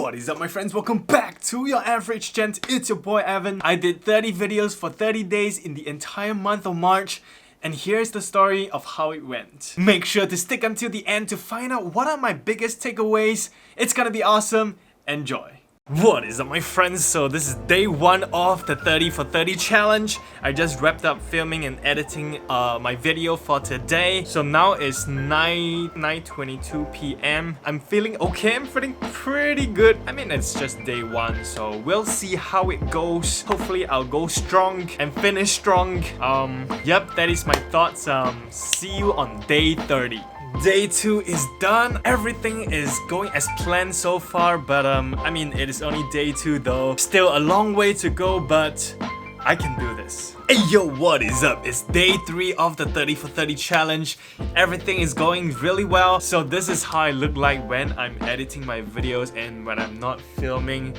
What is up, my friends? Welcome back to Your Average Gent. It's your boy Evan. I did 30 videos for 30 days in the entire month of March, and here's the story of how it went. Make sure to stick until the end to find out what are my biggest takeaways. It's gonna be awesome. Enjoy. What is up, my friends? So this is day 1 of the 30 for 30 challenge. I just wrapped up filming and editing my video for today. So now it's 9:22 p.m. I'm feeling okay. I'm feeling pretty good. I mean, it's just day 1, so we'll see how it goes. Hopefully I'll go strong and finish strong. Yep, that is my thoughts. See you on day 30. Day 2 is done. Everything is going as planned so far, but I mean, it is only day 2 though. Still a long way to go, but I can do this. Hey yo, what is up? It's day 3 of the 30 for 30 challenge. Everything is going really well. So this is how I look like when I'm editing my videos and when I'm not filming.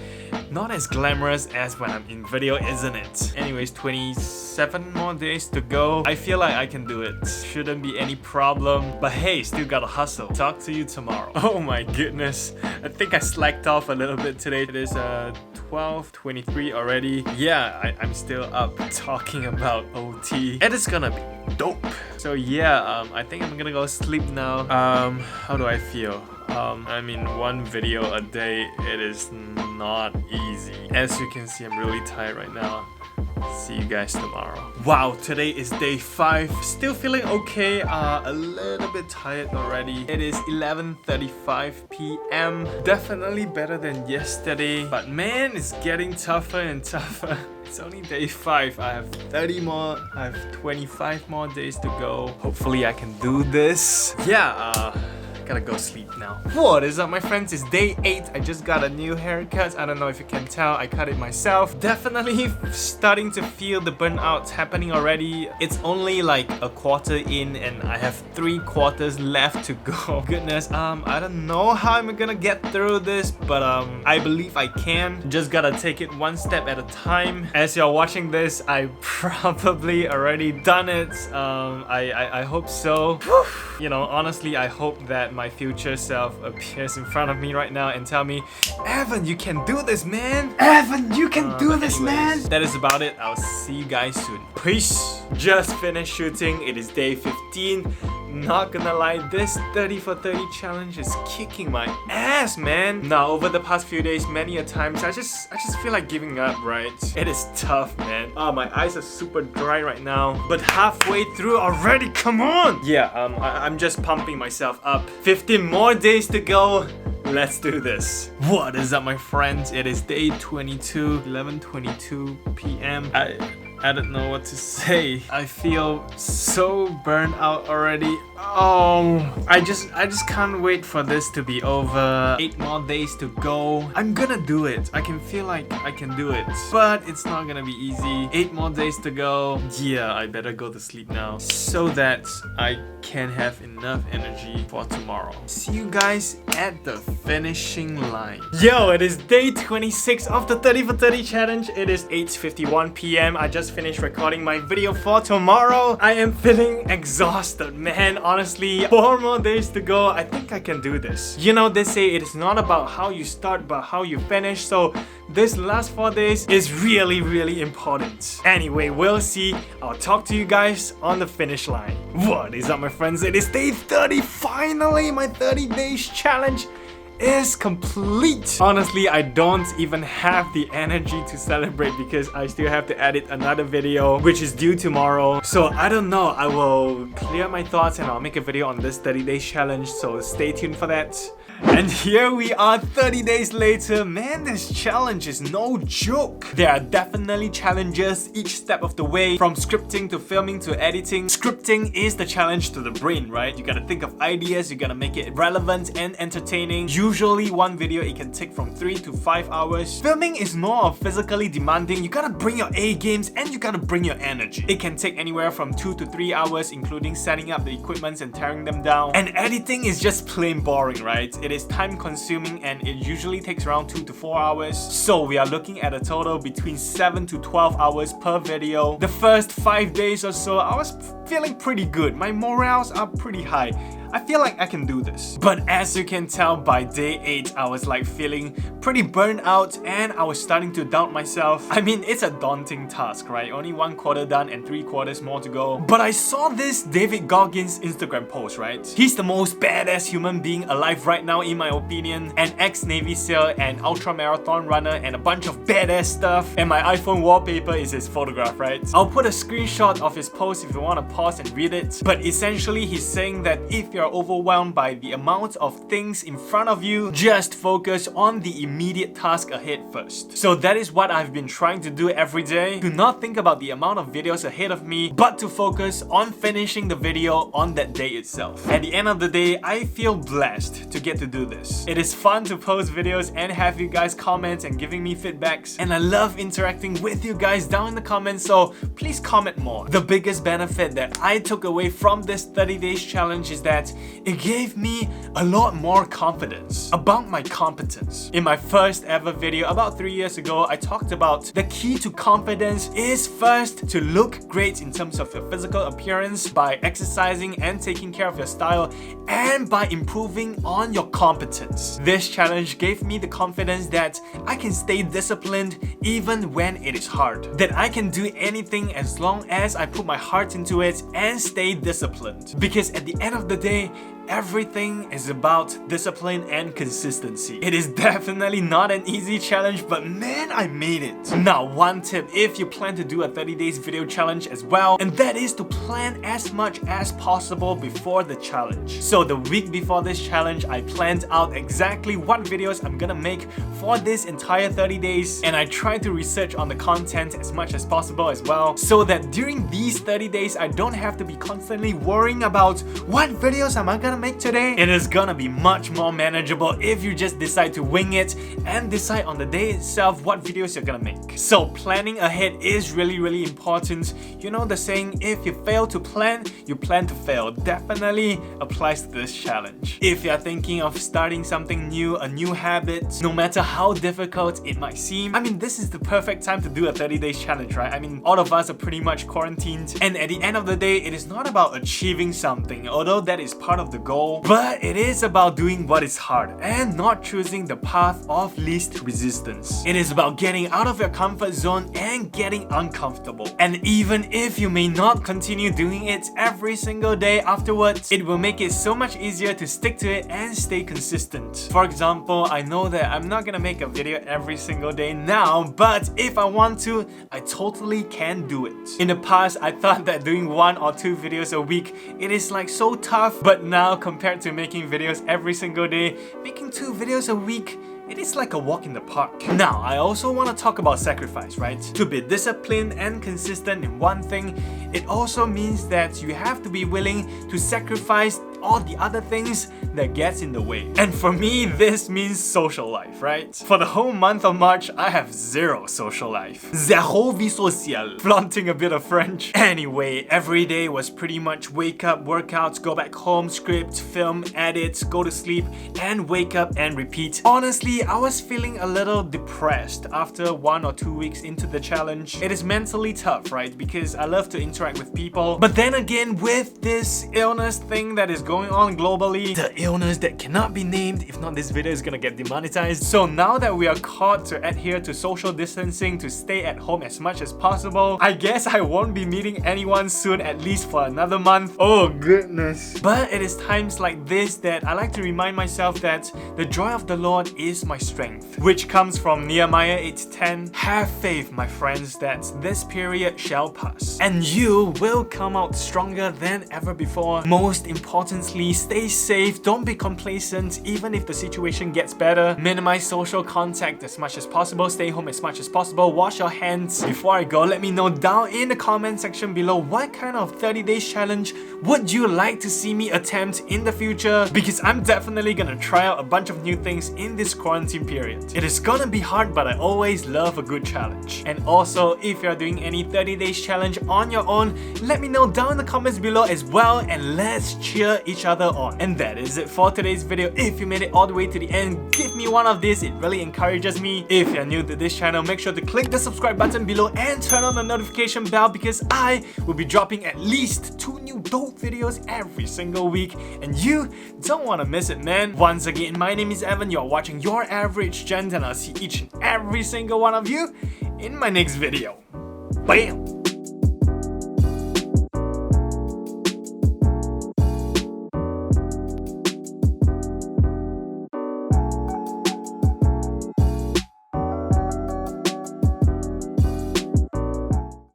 Not as glamorous as when I'm in video, isn't it? Anyways, 27 more days to go. I feel like I can do it. Shouldn't be any problem. But hey, still gotta hustle. Talk to you tomorrow. Oh my goodness. I think I slacked off a little bit today. It is 12:23 already. Yeah, I'm still up talking about OT. And it's gonna be dope. So yeah, I think I'm gonna go sleep now. How do I feel? I mean, 1 video a day, it is not easy. As you can see, I'm really tired right now. See you guys tomorrow. Wow, today is day 5. Still feeling okay, a little bit tired already. It is 11:35 p.m. Definitely better than yesterday, but man, it's getting tougher and tougher. It's only day 5. I have 25 more days to go. Hopefully I can do this. Yeah, gotta go sleep now. What is up, my friends? It's day 8. I just got a new haircut. I don't know if you can tell, I cut it myself. Definitely starting to feel the burnout happening already. It's only like a quarter in and I have 3 quarters left to go. Goodness, I don't know how I'm gonna get through this, but I believe I can. Just gotta take it 1 step at a time. As you're watching this, I probably already done it. I hope so. You know, honestly, I hope that my future self appears in front of me right now and tell me, Evan, you can do this, man. Evan, you can do this, man. That is about it. I'll see you guys soon. Peace. Just finished shooting. It is day 15. Not gonna lie, this 30 for 30 challenge is kicking my ass, man. Now, over the past few days, many a times, I just feel like giving up, right? It is tough, man. Oh, my eyes are super dry right now. But halfway through already, come on! Yeah, I'm just pumping myself up. 15 more days to go. Let's do this. What is up, my friends? It is day 22, 11:22 p.m. I don't know what to say. I feel so burnt out already. I just can't wait for this to be over. 8 more days to go. I'm gonna do it. I can feel like I can do it. But it's not gonna be easy. 8 more days to go. Yeah, I better go to sleep now so that I can have enough energy for tomorrow. See you guys at the finishing line. Yo, it is day 26 of the 30 for 30 challenge. It is 8:51 p.m. I just finished recording my video for tomorrow. I am feeling exhausted, man. Honestly, 4 more days to go. I think I can do this. You know, they say it is not about how you start but how you finish. So this last 4 days is really, really important. Anyway, we'll see. I'll talk to you guys on the finish line. What is up, my friends? It is day 30. Finally, my 30 days challenge is complete. Honestly, I don't even have the energy to celebrate because I still have to edit another video which is due tomorrow. So I don't know. I will clear my thoughts and I'll make a video on this 30 days challenge, so stay tuned for that. And here we are 30 days later. Man, this challenge is no joke. There are definitely challenges each step of the way, from scripting to filming to editing. Scripting is the challenge to the brain, right? You gotta think of ideas, you gotta make it relevant and entertaining. Usually 1 video, it can take from 3 to 5 hours. Filming is more of physically demanding. You gotta bring your A games and you gotta bring your energy. It can take anywhere from 2 to 3 hours, including setting up the equipments and tearing them down. And editing is just plain boring, right? It is time consuming and it usually takes around 2 to 4 hours. So we are looking at a total between 7 to 12 hours per video. The first 5 days or so, I was feeling pretty good. My morals are pretty high. I feel like I can do this. But as you can tell, by day 8, I was like feeling pretty burnt out and I was starting to doubt myself. I mean, it's a daunting task, right? Only 1 quarter done and 3 quarters more to go. But I saw this David Goggins Instagram post, right? He's the most badass human being alive right now in my opinion. An ex-Navy SEAL and ultra marathon runner and a bunch of badass stuff. And my iPhone wallpaper is his photograph, right? I'll put a screenshot of his post if you want to pause and read it. But essentially, he's saying that if you're overwhelmed by the amount of things in front of you, just focus on the immediate task ahead first. So that is what I've been trying to do every day. To not think about the amount of videos ahead of me, but to focus on finishing the video on that day itself. At the end of the day, I feel blessed to get to do this. It is fun to post videos and have you guys comment and giving me feedbacks, and I love interacting with you guys down in the comments, so please comment more. The biggest benefit that I took away from this 30 days challenge is that it gave me a lot more confidence about my competence. In my first ever video about 3 years ago, I talked about the key to confidence is first to look great in terms of your physical appearance by exercising and taking care of your style, and by improving on your competence. This challenge gave me the confidence that I can stay disciplined even when it is hard. That I can do anything as long as I put my heart into it and stay disciplined. Because at the end of the day, everything is about discipline and consistency. It is definitely not an easy challenge, but man, I made it. Now, one tip if you plan to do a 30 days video challenge as well, and that is to plan as much as possible before the challenge. So the week before this challenge, I planned out exactly what videos I'm gonna make for this entire 30 days, and I tried to research on the content as much as possible as well, so that during these 30 days, I don't have to be constantly worrying about what videos am I gonna make today. It is gonna be much more manageable if you just decide to wing it and decide on the day itself what videos you're gonna make. So planning ahead is really important. You know the saying, if you fail to plan, you plan to fail. Definitely applies to this challenge. If you're thinking of starting something new, a new habit, no matter how difficult it might seem, I mean, this is the perfect time to do a 30 days challenge, right? I mean, all of us are pretty much quarantined, and at the end of the day, it is not about achieving something, although that is part of the goal, but it is about doing what is hard and not choosing the path of least resistance. It is about getting out of your comfort zone and getting uncomfortable. And even if you may not continue doing it every single day afterwards, it will make it so much easier to stick to it and stay consistent. For example, I know that I'm not gonna make a video every single day now, but if I want to, I totally can do it. In the past, I thought that doing 1 or 2 videos a week, it is like so tough, but now compared to making videos every single day, making 2 videos a week, it is like a walk in the park. Now, I also want to talk about sacrifice, right? To be disciplined and consistent in one thing, it also means that you have to be willing to sacrifice all the other things that gets in the way. And for me, this means social life, right? For the whole month of March, I have 0 social life. Zéro vie sociale. Flaunting a bit of French. Anyway, every day was pretty much wake up, workouts, go back home, script, film, edit, go to sleep, and wake up and repeat. Honestly, I was feeling a little depressed after 1 or 2 weeks into the challenge. It is mentally tough, right? Because I love to interact with people. But then again, with this illness thing that is going on globally, the illness that cannot be named, if not this video is gonna get demonetized. So now that we are caught to adhere to social distancing, to stay at home as much as possible, I guess I won't be meeting anyone soon, at least for another month. Oh goodness. But it is times like this that I like to remind myself that the joy of the Lord is my strength, which comes from Nehemiah 8:10. Have faith, my friends, that this period shall pass, and you will come out stronger than ever before. Most importantly, stay safe, don't be complacent even if the situation gets better. Minimize social contact as much as possible, stay home as much as possible, wash your hands. Before I go, let me know down in the comment section below what kind of 30 days challenge would you like to see me attempt in the future, because I'm definitely gonna try out a bunch of new things in this quarantine period. It is gonna be hard, but I always love a good challenge. And also, if you're doing any 30 days challenge on your own, let me know down in the comments below as well, and let's cheer each other on. And that is it for today's video. If you made it all the way to the end, give me one of these. It really encourages me. If you're new to this channel, make sure to click the subscribe button below and turn on the notification bell, because I will be dropping at least 2 new dope videos every single week, and you don't want to miss it, man. Once again, my name is Evan. You're watching Your Average Gent, and I'll see each and every single one of you in my next video. Bam!